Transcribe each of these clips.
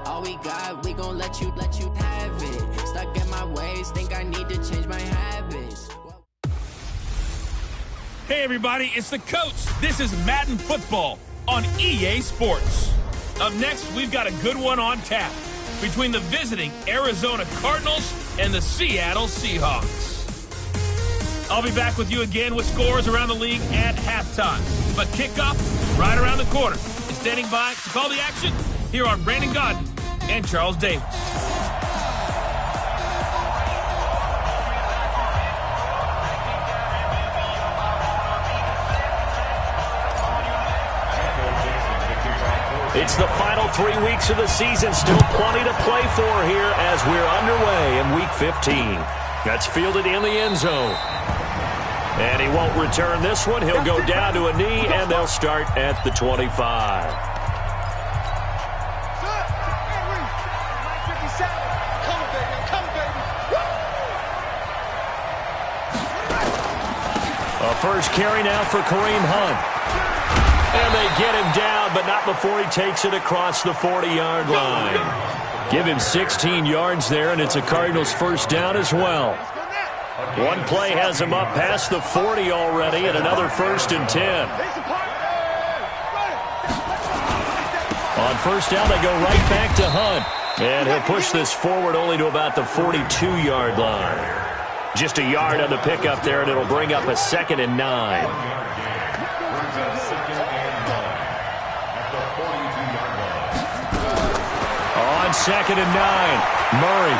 All we got, we gon' let you have it. Stuck in my ways, think I need to change my habits. Hey everybody, it's the coach. This is Madden Football on EA Sports. Up next, we've got a good one on tap between the visiting Arizona Cardinals and the Seattle Seahawks. I'll be back with you again with scores around the league at halftime. But kickoff right around the corner. And standing by to call the action, here are Brandon Godden and Charles Davis. It's the final 3 weeks of the season. Still plenty to play for here as we're underway in Week 15. That's fielded in the end zone. And he won't return this one. He'll go down to a knee, and they'll start at the 25. A first carry now for Kareem Hunt. And they get him down, but not before he takes it across the 40-yard line. Give him 16 yards there, and it's a Cardinals first down as well. One play has him up past the 40 already, and another 1st and 10. On first down, they go right back to Hunt. And he'll push this forward only to about the 42-yard line. Just a yard on the pickup there, and it'll bring up a 2nd and 9. On 2nd and 9, Murray.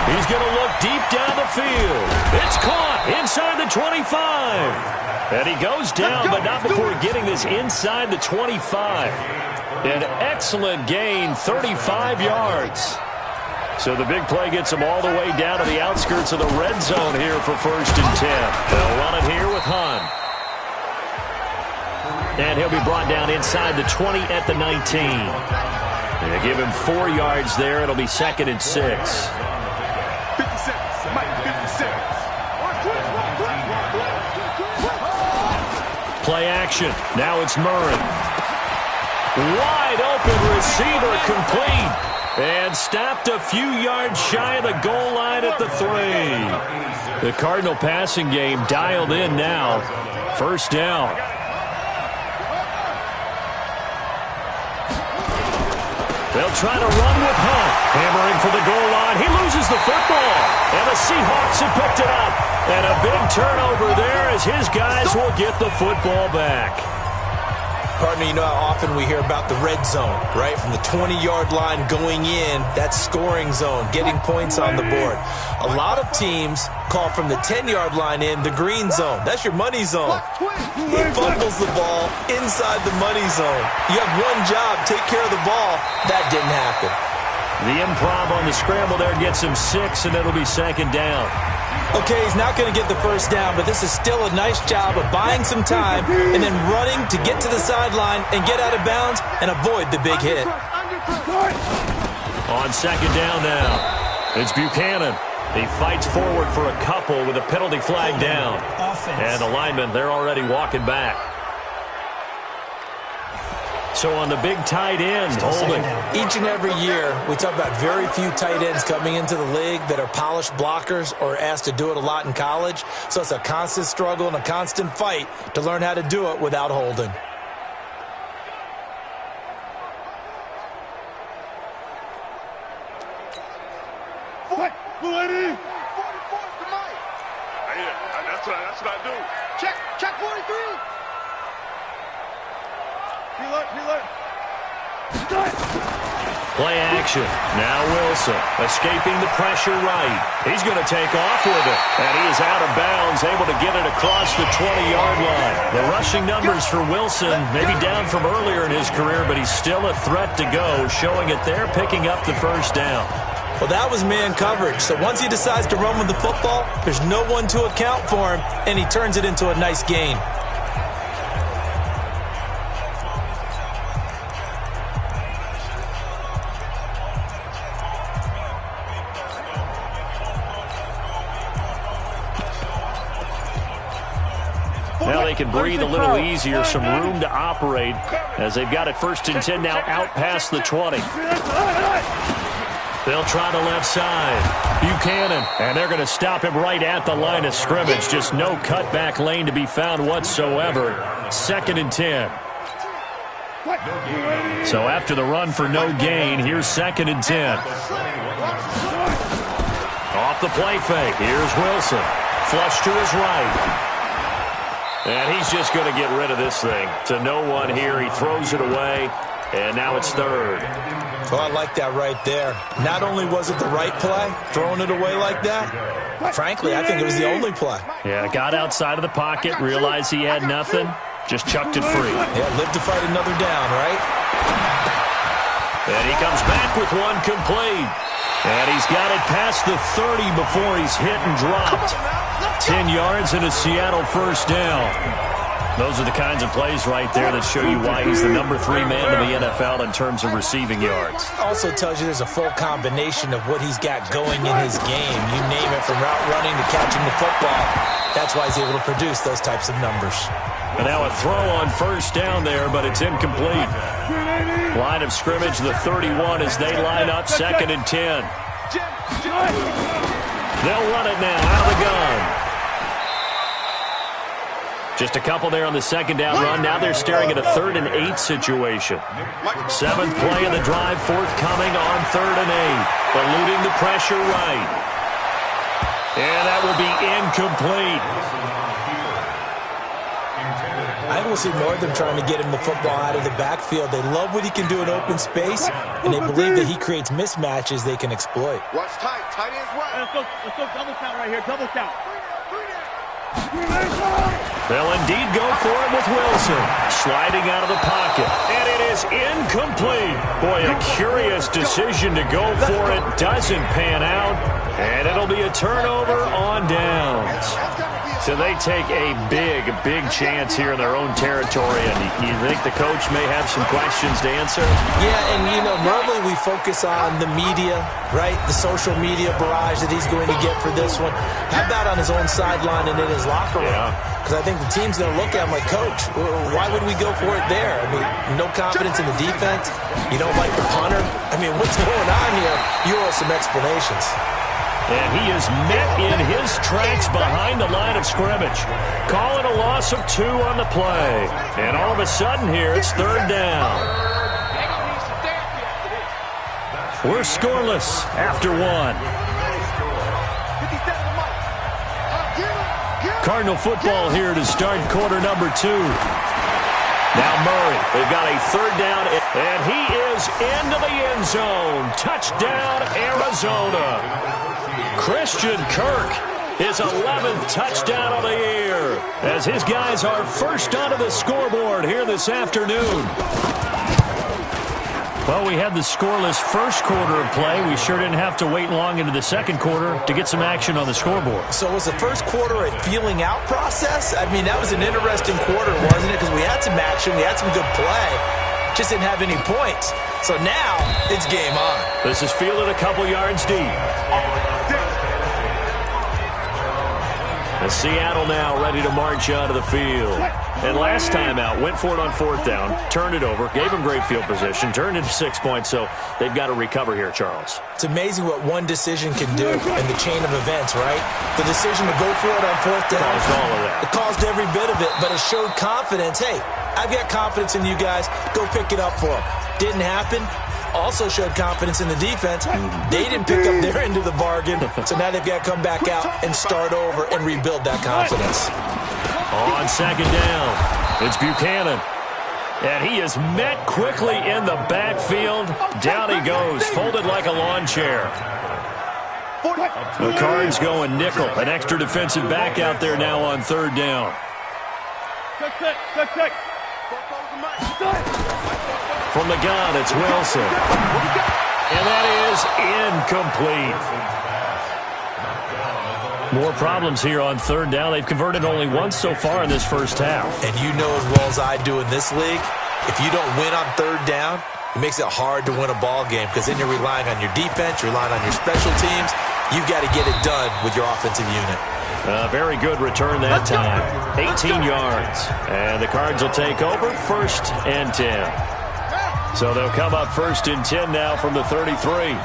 He's going to look deep down the field. It's caught inside the 25. And he goes down, but not before getting this inside the 25. An excellent gain, 35 yards. So the big play gets him all the way down to the outskirts of the red zone here for 1st and 10. They'll run it here with Hunt. And he'll be brought down inside the 20 at the 19. They give him 4 yards there. It'll be 2nd and 6. Play action. Now it's Murray. Wide open receiver complete. And stopped a few yards shy of the goal line at the 3. The Cardinal passing game dialed in now. First down. They'll try to run with Hunt. Hammering for the goal line. He loses the football. And the Seahawks have picked it up. And a big turnover there as his guys will get the football back. Partner, you know how often we hear about the red zone, right? From the 20-yard line going in, that's scoring zone, getting points on the board. A lot of teams call from the 10-yard line in the green zone. That's your money zone. He fumbles the ball inside the money zone. You have one job, take care of the ball. That didn't happen. The improv on the scramble there gets him 6, and it'll be 2nd down. Okay, he's not going to get the first down, but this is still a nice job of buying some time and then running to get to the sideline and get out of bounds and avoid the big hit. On 2nd down now, it's Buchanan. He fights forward for a couple with a penalty flag down. And the linemen, they're already walking back. So on the big tight end, holding. Each and every year, we talk about very few tight ends coming into the league that are polished blockers or asked to do it a lot in college. So it's a constant struggle and a constant fight to learn how to do it without holding. That's what I do. Check 43. Play action. Now Wilson escaping the pressure right. He's going to take off with it. And he is out of bounds, able to get it across the 20-yard line. The rushing numbers for Wilson maybe down from earlier in his career, but he's still a threat to go, showing it there, picking up the first down. Well, that was man coverage. So once he decides to run with the football, there's no one to account for him, and he turns it into a nice gain. Now they they can breathe a little easier, some room to operate as they've got it 1st and 10 now out past the 20. They'll try the left side. Buchanan, and they're going to stop him right at the line of scrimmage. Just no cutback lane to be found whatsoever. 2nd and 10. So after the run for no gain, here's 2nd and 10. Off the play fake. Here's Wilson. Flush to his right. And he's just going to get rid of this thing. To no one here. He throws it away. And now it's 3rd. Well, I like that right there. Not only was it the right play, throwing it away like that, frankly, I think it was the only play. Yeah, got outside of the pocket, realized he had nothing, just chucked it free. Yeah, live to fight another down, right? And he comes back with one complete. And he's got it past the 30 before he's hit and dropped. 10 yards and a Seattle 1st down. Those are the kinds of plays right there that show you why he's the number 3 man in the NFL in terms of receiving yards. Also tells you there's a full combination of what he's got going in his game. You name it, from route running to catching the football. That's why he's able to produce those types of numbers. And now a throw on 1st down there, but it's incomplete. Line of scrimmage, the 31 as they line up 2nd and 10. They'll run it now out of the gun. Just a couple there on the 2nd down run. Now they're staring at a 3rd and 8 situation. 7th play of the drive, forthcoming on 3rd and 8. Eluding the pressure right. And that will be incomplete. I think we'll see more of them trying to get him the football out of the backfield. They love what he can do in open space, and they believe that he creates mismatches they can exploit. Watch tight. Tight ends right. Let's go double count right here. Double count. They'll indeed go for it with Wilson. Sliding out of the pocket. And it is incomplete. Boy, a curious decision to go for it. Doesn't pan out. And it'll be a turnover on downs. So they take a big chance here in their own territory. And you think the coach may have some questions to answer? Yeah, and, normally we focus on the media, right? The social media barrage that he's going to get for this one. How about on his own sideline and in his locker room? Because I think the team's going to look at him like, Coach, why would we go for it there? I mean, no confidence in the defense. You don't like the punter. I mean, what's going on here? You owe some explanations. And he is met in his tracks behind the line of scrimmage. Calling a loss of 2 on the play. And all of a sudden here, it's 3rd down. We're scoreless after 1. Cardinal football here to start quarter number 2. Now Murray, they've got a 3rd down, and he is into the end zone. Touchdown, Arizona. Christian Kirk, his 11th touchdown of the year, as his guys are first onto the scoreboard here this afternoon. Well, we had the scoreless first quarter of play. We sure didn't have to wait long into the second quarter to get some action on the scoreboard. So was the first quarter a feeling out process? I mean, that was an interesting quarter, wasn't it? Because we had some action, we had some good play, just didn't have any points. So now it's game on. This is fielded a couple yards deep. And Seattle now ready to march out of the field. And last time out, went for it on 4th down, turned it over, gave them great field position, turned into 6 points, so they've got to recover here, Charles. It's amazing what one decision can do in the chain of events, right? The decision to go for it on 4th down. Caused all of that. It caused every bit of it, but it showed confidence. Hey, I've got confidence in you guys. Go pick it up for them. Didn't happen. Also showed confidence in the defense. They didn't pick up their end of the bargain, so now they've got to come back out and start over and rebuild that confidence. On 2nd down, it's Buchanan. And he is met quickly in the backfield. Down he goes, folded like a lawn chair. The Cards going nickel. An extra defensive back out there now on 3rd down. From the gun, it's Wilson. And that is incomplete. More problems here on 3rd down. They've converted only once so far in this first half. And you know as well as I do in this league, if you don't win on 3rd down, it makes it hard to win a ball game because then you're relying on your defense, you're relying on your special teams. You've got to get it done with your offensive unit. A very good return that time. 18 yards. And the Cards will take over 1st and 10. So they'll come up 1st and 10 now from the 33.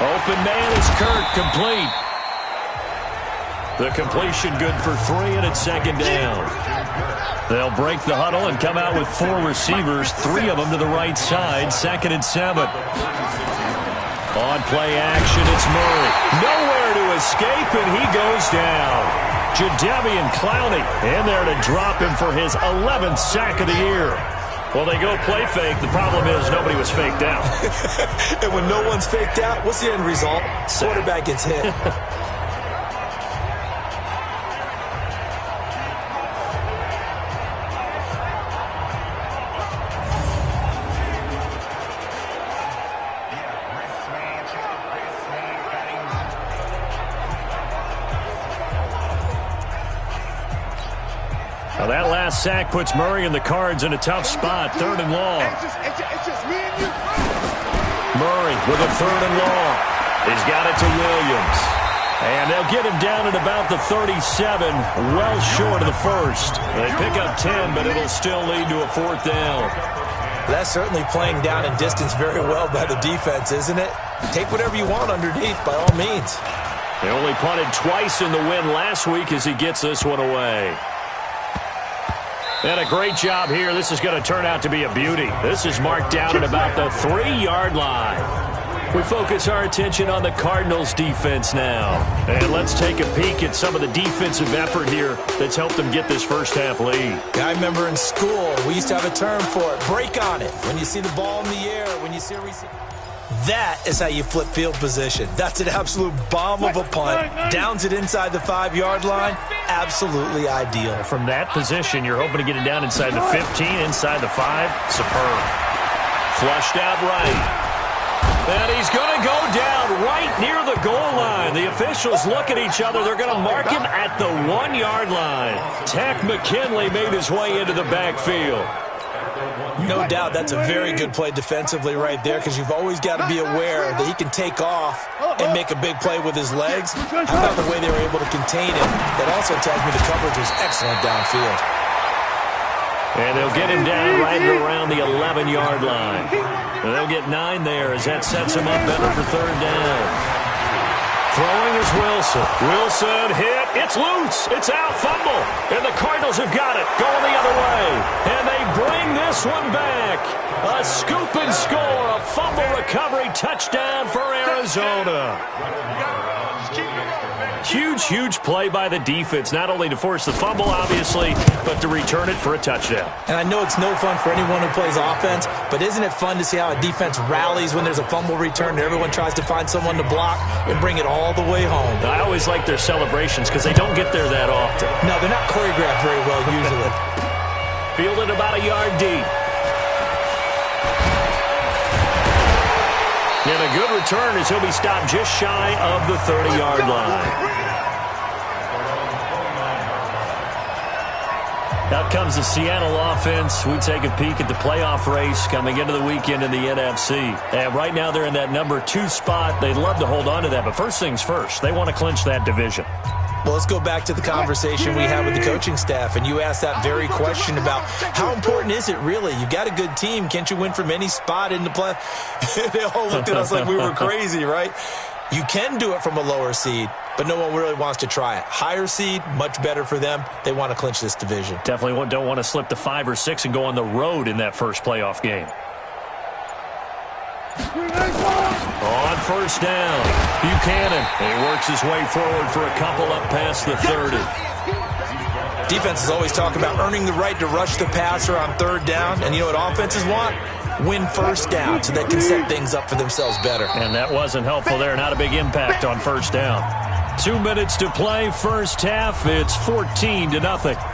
Open man is Kirk, complete. The completion good for 3, and it's 2nd down. They'll break the huddle and come out with 4 receivers, 3 of them to the right side, 2nd and 7. On play action, it's Murray. Nowhere to escape, and he goes down. Jadeveon Clowney in there to drop him for his 11th sack of the year. Well, they go play fake. The problem is nobody was faked out. And when no one's faked out, what's the end result? Quarterback gets hit. Now that last sack puts Murray and the Cards in a tough spot. 3rd and long. It's just me and you. Murray with a 3rd and long. He's got it to Williams. And they'll get him down at about the 37, well short of the 1st. They pick up 10, but it'll still lead to a 4th down. That's certainly playing down in distance very well by the defense, isn't it? Take whatever you want underneath, by all means. They only punted twice in the win last week as he gets this one away. And a great job here. This is going to turn out to be a beauty. This is marked down at about the 3-yard line. We focus our attention on the Cardinals defense now. And let's take a peek at some of the defensive effort here that's helped them get this first half lead. I remember in school, we used to have a term for it. Break on it. When you see the ball in the air, when you see a receiver. That is how you flip field position. That's an absolute bomb of a punt. Downs it inside the 5-yard line. Absolutely ideal. From that position, you're hoping to get it down inside the 15, inside the 5. Superb. Flushed out right. And he's going to go down right near the goal line. The officials look at each other. They're going to mark him at the 1-yard line. Tack McKinley made his way into the backfield. No doubt that's a very good play defensively right there, because you've always got to be aware that he can take off and make a big play with his legs. How about the way they were able to contain him? That also tells me the coverage was excellent downfield. And they'll get him down right around the 11-yard line. And they'll get 9 there as that sets him up better for 3rd down. Throwing is Wilson. Wilson hit. It's loose. It's out. Fumble. And the Cardinals have got it. Going the other way. And they bring this one back. A scoop and score. A fumble recovery touchdown for Arizona. Huge, huge play by the defense. Not only to force the fumble, obviously, but to return it for a touchdown. And I know it's no fun for anyone who plays offense, but isn't it fun to see how a defense rallies when there's a fumble return and everyone tries to find someone to block and bring it all the way home? I always like their celebrations because they don't get there that often. No, they're not choreographed very well usually. Fielded about a yard deep. And a good return as he'll be stopped just shy of the 30-yard line. Out comes the Seattle offense. We take a peek at the playoff race coming into the weekend in the NFC. And right now they're in that number 2 spot. They'd love to hold on to that, but first things first, they want to clinch that division. Well, let's go back to the conversation we had with the coaching staff, and you asked that very question about how important is it really? You got a good team. Can't you win from any spot in the play? They all looked at us like we were crazy, right? You can do it from a lower seed, but no one really wants to try it. Higher seed, much better for them. They want to clinch this division. Definitely don't want to slip to 5 or 6 and go on the road in that first playoff game. On first down, Buchanan. And he works his way forward for a couple up past the 30. Defenses always talk about earning the right to rush the passer on 3rd down. And you know what offenses want? Win first down so they can set things up for themselves better. And that wasn't helpful there. Not a big impact on first down. 2 minutes to play first half. It's 14-0.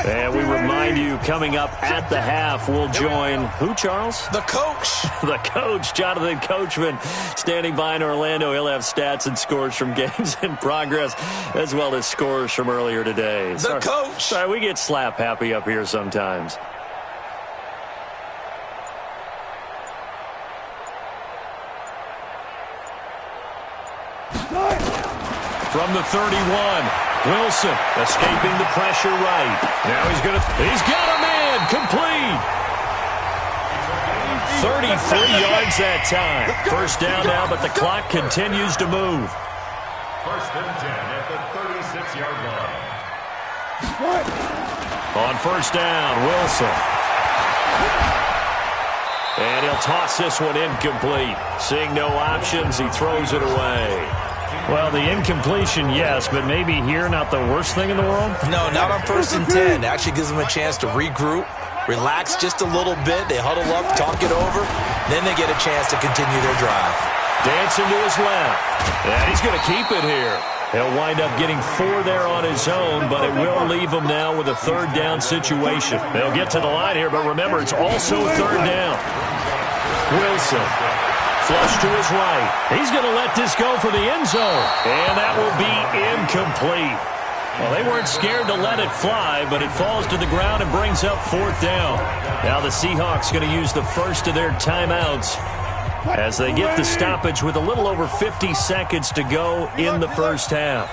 And we remind you, coming up at the half, we'll join who, Charles? The coach. The coach, Jonathan Coachman, standing by in Orlando. He'll have stats and scores from games in progress, as well as scores from earlier today. The coach. Sorry, we get slap happy up here sometimes. from the 31. Wilson escaping the pressure right. Now he's got a man complete. 33 yards that time. First down now, but the clock continues to move. First and 10 at the 36-yard line. On first down, Wilson. And he'll toss this one incomplete. Seeing no options, he throws it away. Well, the incompletion, yes, but maybe here not the worst thing in the world? No, not on first and 10. Actually gives them a chance to regroup, relax just a little bit. They huddle up, talk it over. Then they get a chance to continue their drive. Dancing to his left. And he's going to keep it here. He'll wind up getting 4 there on his own, but it will leave him now with a third down situation. They'll get to the line here, but remember, it's also third down. Wilson, flush to his right. He's going to let this go for the end zone, and that will be incomplete. Well, they weren't scared to let it fly, but it falls to the ground and brings up fourth down. Now the Seahawks going to use the first of their timeouts as they get the stoppage with a little over 50 seconds to go in the first half.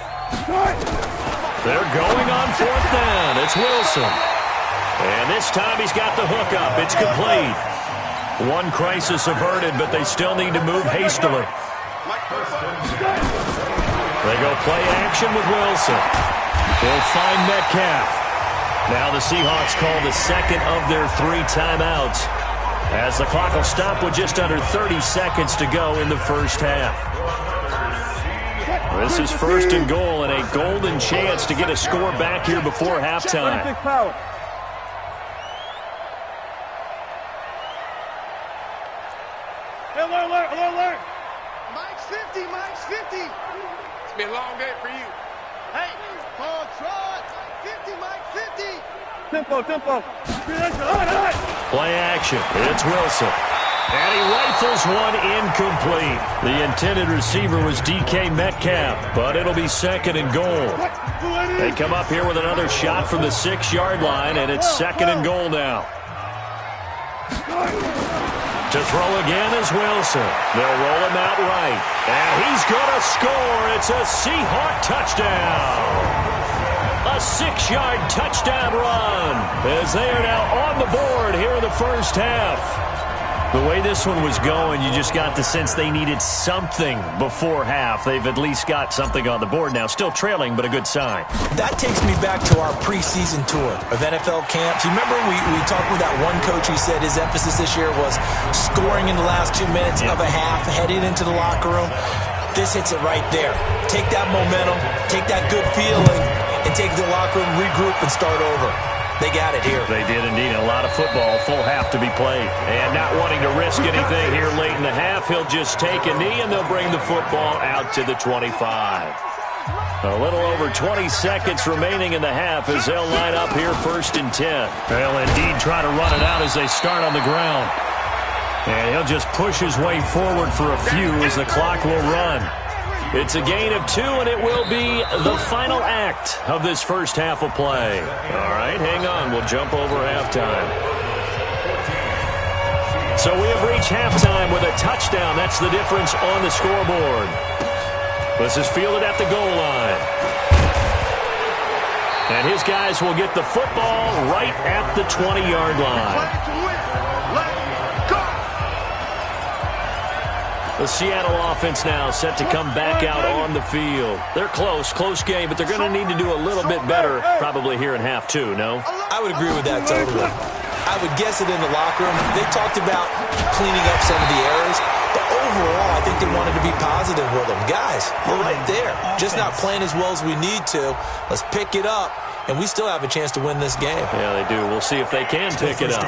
They're going on fourth down. It's Wilson. And this time he's got the hook up. It's complete. One crisis averted, but they still need to move hastily. They go play action with Wilson. They'll find Metcalf. Now the Seahawks call the second of their 3 timeouts, as the clock will stop with just under 30 seconds to go in the first half. This is first and goal, and a golden chance to get a score back here before halftime. Alert! Mike's 50, Mike's 50. It's been a long day for you. Hey, Paul Trot, 50, Mike 50. Tempo. Play action. It's Wilson. And he rifles one incomplete. The intended receiver was DK Metcalf, but it'll be second and goal. They come up here with another shot from the 6-yard line, and it's second and goal now. To throw again is Wilson. They'll roll him out right. And he's going to score. It's a Seahawk touchdown. A 6-yard touchdown run, as they are now on the board here in the first half. The way this one was going, you just got the sense they needed something before half. They've at least got something on the board now. Still trailing, but a good sign. That takes me back to our preseason tour of NFL camps. You remember we talked with that one coach who said his emphasis this year was scoring in the last 2 minutes of a half, heading into the locker room. This hits it right there. Take that momentum, take that good feeling, and take the locker room, regroup, and start over. They got it here. They did indeed. A lot of football, full half to be played. And not wanting to risk anything here late in the half, he'll just take a knee, and they'll bring the football out to the 25. A little over 20 seconds remaining in the half as they'll line up here first and 10. They'll indeed try to run it out as they start on the ground. And he'll just push his way forward for a few as the clock will run. It's a gain of 2, and it will be the final act of this first half of play. All right, hang on. We'll jump over halftime. So we have reached halftime with a touchdown. That's the difference on the scoreboard. This is fielded at the goal line. And his guys will get the football right at the 20-yard line. The Seattle offense now set to come back out on the field. They're close game, but they're going to need to do a little bit better probably here in half 2, no? I would agree with that totally. I would guess it in the locker room. They talked about cleaning up some of the errors, but overall, I think they wanted to be positive with them. Guys, we're right there. Just not playing as well as we need to. Let's pick it up, and we still have a chance to win this game. Yeah, they do. We'll see if they can pick it up.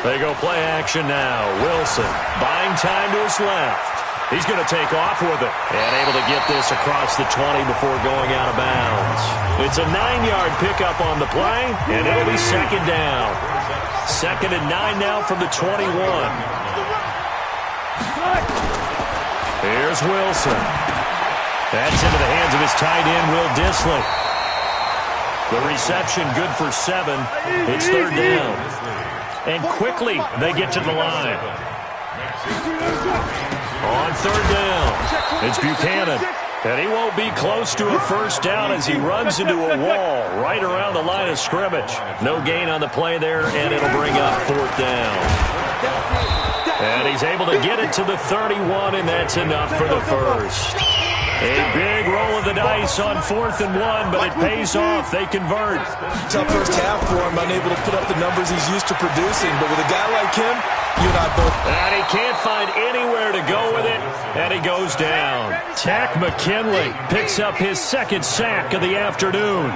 They go play action now. Wilson buying time to his left. He's going to take off with it and able to get this across the 20 before going out of bounds. It's a 9-yard pickup on the play, and it'll be second down. Second and 9 now from the 21. Here's Wilson. That's into the hands of his tight end, Will Dissly. The reception good for 7. It's third down. and quickly they get to the line. On third down, it's Buchanan. And he won't be close to a first down as he runs into a wall right around the line of scrimmage. No gain on the play there, and it'll bring up fourth down. And he's able to get it to the 31, and that's enough for the first. A big roll of the dice on 4th and 1, but it pays off. They convert. Tough first half for him, unable to put up the numbers he's used to producing. But with a guy like him, you and I both. And he can't find anywhere to go with it, and he goes down. Tack McKinley picks up his second sack of the afternoon.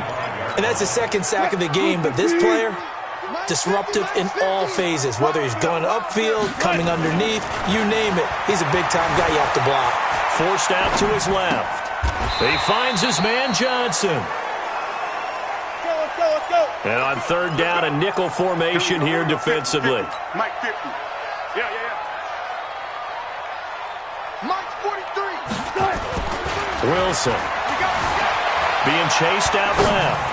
And that's his second sack of the game, but this player, disruptive in all phases, whether he's going upfield, coming underneath, you name it. He's a big-time guy you have to block. Forced out to his left. He finds his man Johnson. Let's go. And on third down, a nickel formation here defensively. Mike 50. Yeah. Mike 43. Wilson being chased out left.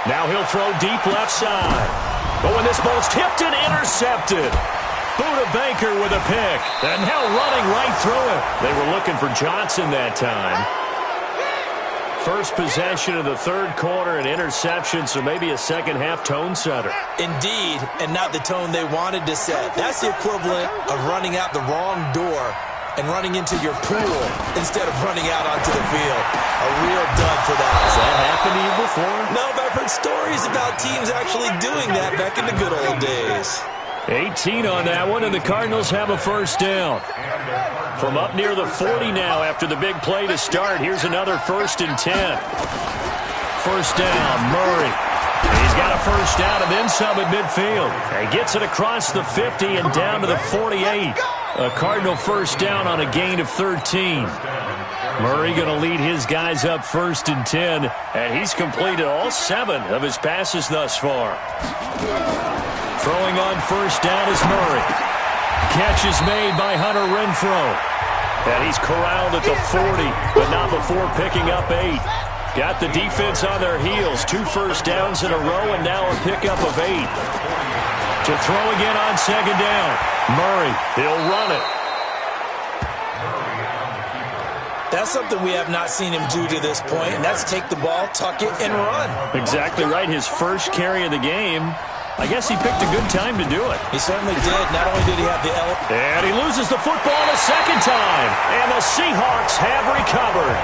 Now he'll throw deep left side. But when this ball's tipped and intercepted, Buda Baker with a pick. And now running right through it. They were looking for Johnson that time. First possession of the third quarter, an interception, so maybe a second-half tone setter. Indeed, and not the tone they wanted to set. That's the equivalent of running out the wrong door and running into your pool instead of running out onto the field. A real dud for that. Has that happened to you before? No, but I've heard stories about teams actually doing that back in the good old days. 18 on that one, and the Cardinals have a first down. From up near the 40 now after the big play to start. Here's another 1st and 10. First down, Murray. He's got a first down and then some at midfield. He gets it across the 50 and down to the 48. A Cardinal first down on a gain of 13. Murray going to lead his guys up 1st and 10, and he's completed all 7 of his passes thus far. Throwing on first down is Murray. Catch is made by Hunter Renfrow. And he's corralled at the 40, but not before picking up 8. Got the defense on their heels. 2 first downs in a row, and now a pickup of 8. To throw again on second down. Murray, he'll run it. That's something we have not seen him do to this point, and that's take the ball, tuck it, and run. Exactly right. His first carry of the game. I guess he picked a good time to do it. He certainly did. Not only did he have the And he loses the football a second time. And the Seahawks have recovered.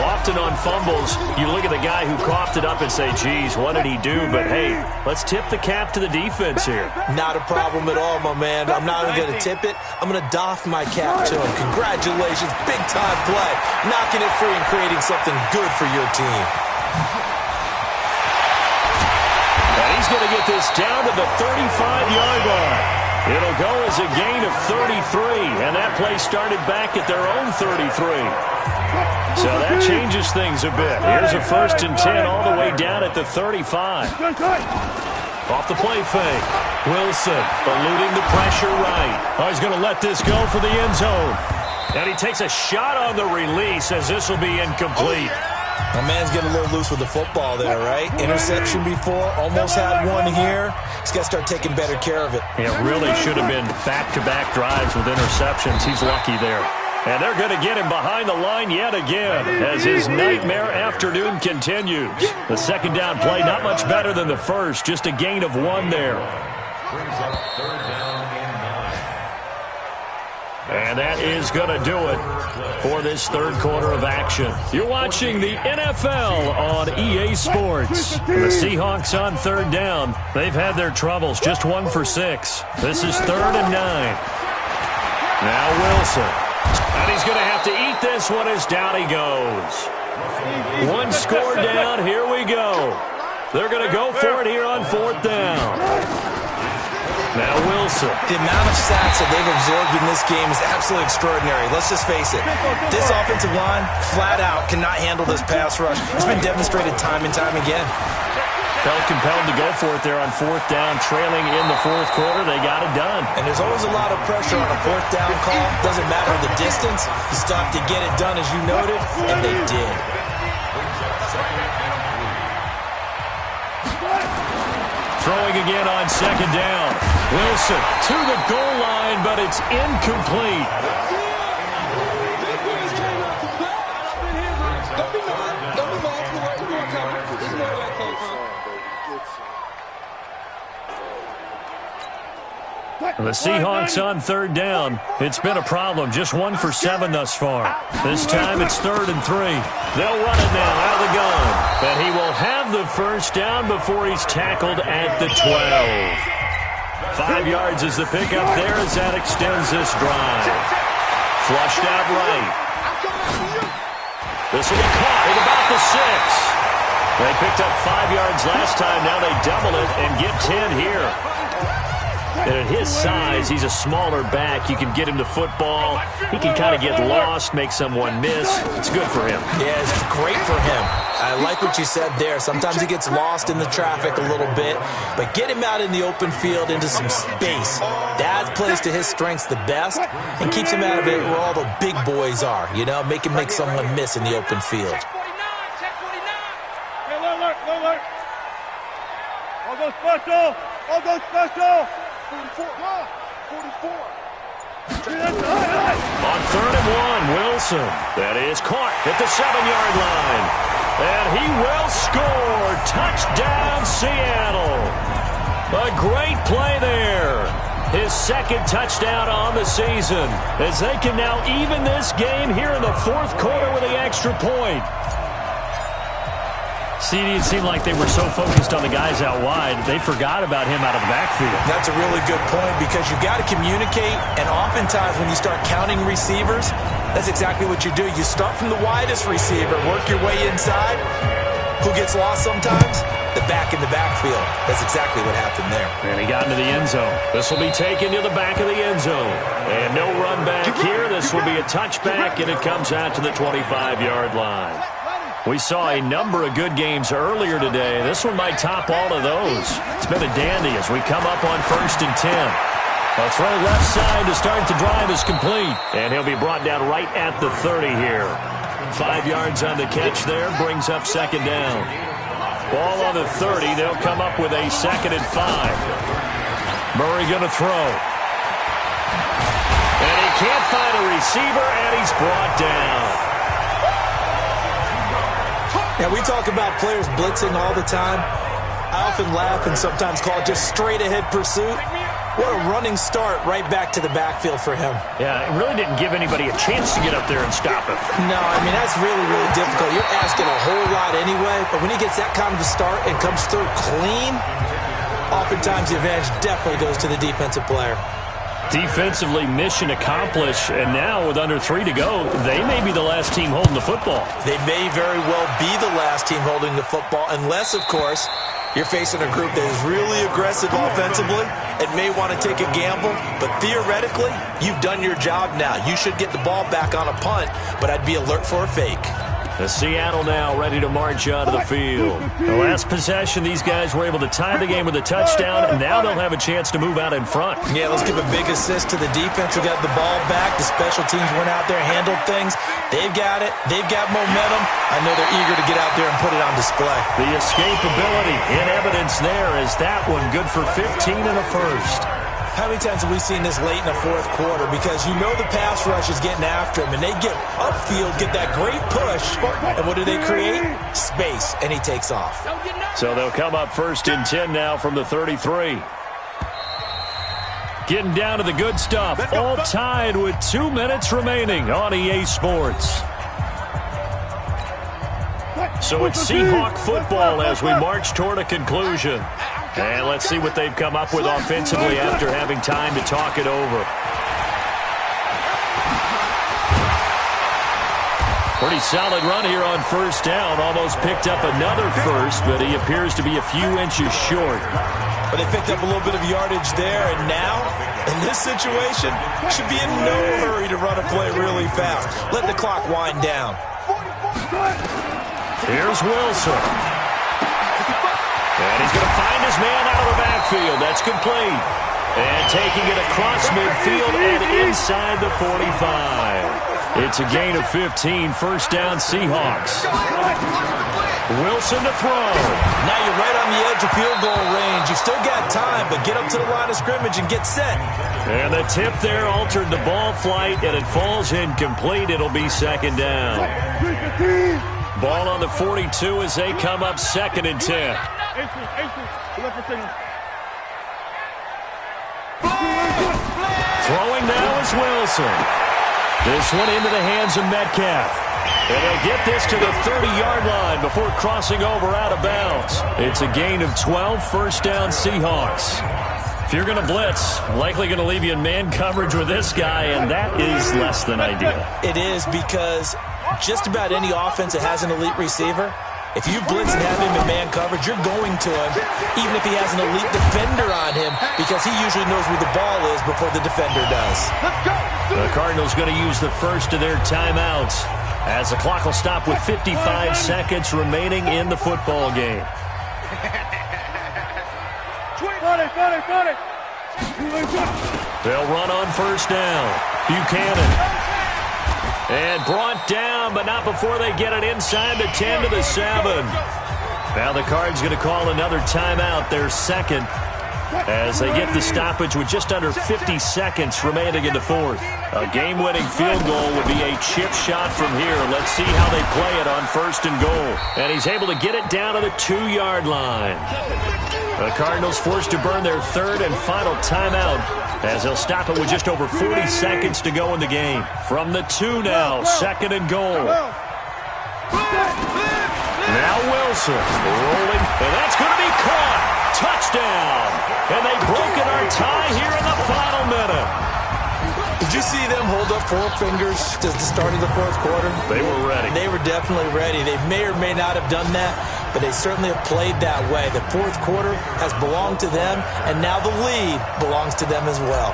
Often on fumbles, you look at the guy who coughed it up and say, geez, what did he do? But, hey, let's tip the cap to the defense here. Not a problem at all, my man. I'm not even going to tip it. I'm going to doff my cap to him. Congratulations. Big-time play. Knocking it free and creating something good for your team. And he's going to get this down to the 35-yard line. It'll go as a gain of 33, and that play started back at their own 33. So that changes things a bit. Here's a 1st and 10 all the way down at the 35. Off the play fake. Wilson eluding the pressure right. Oh, he's going to let this go for the end zone. And he takes a shot on the release as this will be incomplete. My man's getting a little loose with the football there, right? Interception before, almost had one here. He's got to start taking better care of it. It really should have been back-to-back drives with interceptions. He's lucky there. And they're going to get him behind the line yet again as his nightmare afternoon continues. The second down play not much better than the first, just a gain of 1 there. Brings up third down and 9. And that is going to do it for this third quarter of action. You're watching the NFL on EA Sports. The Seahawks on third down. They've had their troubles, just 1 for 6. This is 3rd and 9. Now Wilson. And he's going to have to eat this one as down he goes. 1 score down. Here we go. They're going to go for it here on 4th down. Now Wilson. The amount of sacks that they've absorbed in this game is absolutely extraordinary. Let's just face it. This offensive line, flat out, cannot handle this pass rush. It's been demonstrated time and time again. Felt compelled to go for it there on 4th down, trailing in the 4th quarter. They got it done. And there's always a lot of pressure on a 4th down call. Doesn't matter the distance. You stop to get it done, as you noted, and they did. throwing again on second down. Wilson to the goal line, but it's incomplete. The Seahawks on third down. It's been a problem. Just 1 for 7 thus far. This time it's 3rd and 3. They'll run it now out of the gun. But he will have the first down before he's tackled at the 12. 5 yards is the pickup there as that extends this drive. Flushed out right. This will be caught at about the 6. They picked up 5 yards last time. Now they double it and get 10 here. And at his size, he's a smaller back. You can get him to football. He can kind of get lost, make someone miss. It's good for him. Yeah, it's great for him. I like what you said there. Sometimes he gets lost in the traffic a little bit, but get him out in the open field into some space. That plays to his strengths the best and keeps him out of it where all the big boys are, you know, make him make someone miss in the open field. I'll go special. I'll go special. 44. 44. On 3rd and 1, Wilson. That is caught at the 7-yard line. And he will score. Touchdown, Seattle. A great play there. His 2nd touchdown on the season as they can now even this game here in the 4th quarter with the extra point. CD, it seemed like they were so focused on the guys out wide, they forgot about him out of the backfield. That's a really good point because you've got to communicate, and oftentimes when you start counting receivers, that's exactly what you do. You start from the widest receiver, work your way inside. Who gets lost sometimes? The back in the backfield. That's exactly what happened there. And he got into the end zone. This will be taken to the back of the end zone. And no run back here. This will be a touchback, and it comes out to the 25-yard line. We saw a number of good games earlier today. This one might top all of those. It's been a dandy as we come up on 1st and 10. A throw left side to start the drive is complete. And he'll be brought down right at the 30 here. 5 yards on the catch there, brings up 2nd down. Ball on the 30, they'll come up with a 2nd and 5. Murray going to throw. And he can't find a receiver, and he's brought down. Now, we talk about players blitzing all the time. I often laugh and sometimes call it just straight-ahead pursuit. What a running start right back to the backfield for him. Yeah, it really didn't give anybody a chance to get up there and stop him. No, I mean, that's really, really difficult. You're asking a whole lot anyway, but when he gets that kind of a start and comes through clean, oftentimes the advantage definitely goes to the defensive player. Defensively, mission accomplished, and now with under 3 to go, they may be the last team holding the football. They may very well be the last team holding the football, unless, of course, you're facing a group that is really aggressive offensively and may want to take a gamble, but theoretically, you've done your job now. You should get the ball back on a punt, but I'd be alert for a fake. The Seattle now ready to march onto the field. The last possession, these guys were able to tie the game with a touchdown, and now they'll have a chance to move out in front. Yeah, let's give a big assist to the defense who got the ball back. The special teams went out there, handled things. They've got it. They've got momentum. I know they're eager to get out there and put it on display. The escapability in evidence there is that one good for 15 and a first. How many times have we seen this late in the 4th quarter? Because you know the pass rush is getting after him, and they get upfield, get that great push, and what do they create? Space, and he takes off. So they'll come up 1st and 10 now from the 33. Getting down to the good stuff, all tied with 2 minutes remaining on EA Sports. So it's Seahawk football as we march toward a conclusion. And let's see what they've come up with offensively after having time to talk it over. Pretty solid run here on 1st down. Almost picked up another first, but he appears to be a few inches short. But they picked up a little bit of yardage there, and now, in this situation, should be in no hurry to run a play really fast. Let the clock wind down. Here's Wilson. And he's going to find his man out of the backfield. That's complete. And taking it across midfield and inside the 45. It's a gain of 15. 1st down, Seahawks. Wilson to throw. Now you're right on the edge of field goal range. You've still got time, but get up to the line of scrimmage and get set. And the tip there altered the ball flight, and it falls incomplete. It'll be second down. Ball on the 42 as they come up 2nd and 10. Throwing now is Wilson. This one into the hands of Metcalf. And they'll get this to the 30-yard line before crossing over out of bounds. It's a gain of 12, first down Seahawks. If you're going to blitz, likely going to leave you in man coverage with this guy, and that is less than ideal. It is, because just about any offense that has an elite receiver, if you blitz and have him in man coverage, you're going to him, even if he has an elite defender on him, because he usually knows where the ball is before the defender does. The Cardinals going to use the first of their timeouts, as the clock will stop with 55 seconds remaining in the football game. They'll run on first down. Buchanan. And brought down, but not before they get it inside the 10 to the 7. Now the Cards going to call another timeout, their second, as they get the stoppage with just under 50 seconds remaining in the fourth. A game-winning field goal would be a chip shot from here. Let's see how they play it on first and goal. And he's able to get it down to the 2-yard line. The Cardinals forced to burn their third and final timeout, as they'll stop it with just over 40 seconds to go in the game. From the 2 now, 2nd and goal. Now Wilson rolling, and that's going to be caught. Touchdown. And they broke it our tie here in the final minute. Did you see them hold up 4 fingers to the start of the fourth quarter? They were ready. They were definitely ready. They may or may not have done that, but they certainly have played that way. The fourth quarter has belonged to them, and now the lead belongs to them as well.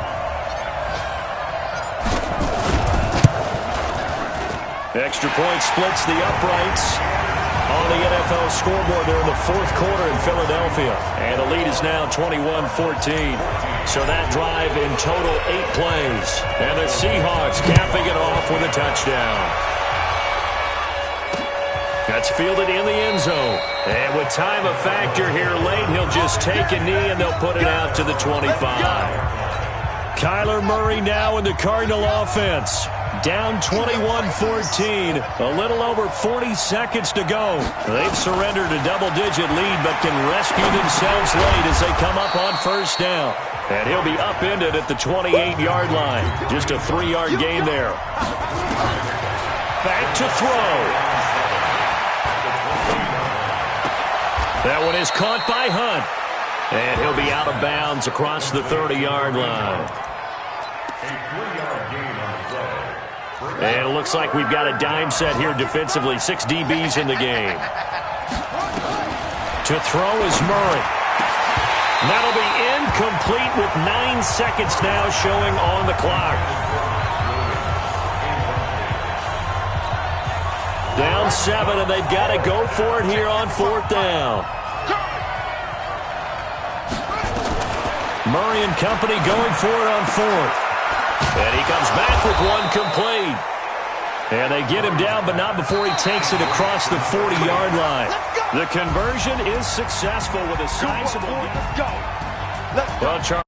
Extra point splits the uprights on the NFL scoreboard there in the fourth quarter in Philadelphia. And the lead is now 21-14. So that drive in total 8 plays. And the Seahawks capping it off with a touchdown. That's fielded in the end zone. And with time a factor here late, he'll just take a knee and they'll put it out to the 25. Kyler Murray now in the Cardinal offense. Down 21-14, a little over 40 seconds to go. They've surrendered a double-digit lead, but can rescue themselves late as they come up on first down. And he'll be upended at the 28-yard line. Just a 3-yard gain there. Back to throw. That one is caught by Hunt. And he'll be out of bounds across the 30-yard line. And it looks like we've got a dime set here defensively. 6 DBs in the game. To throw is Murray. That'll be incomplete with 9 seconds now showing on the clock. Down 7, and they've got to go for it here on 4th down. Murray and company going for it on 4th. And he comes back with one complete. And they get him down, but not before he takes it across the 40-yard line. The conversion is successful with a sizable... Let's go. Well, Charles.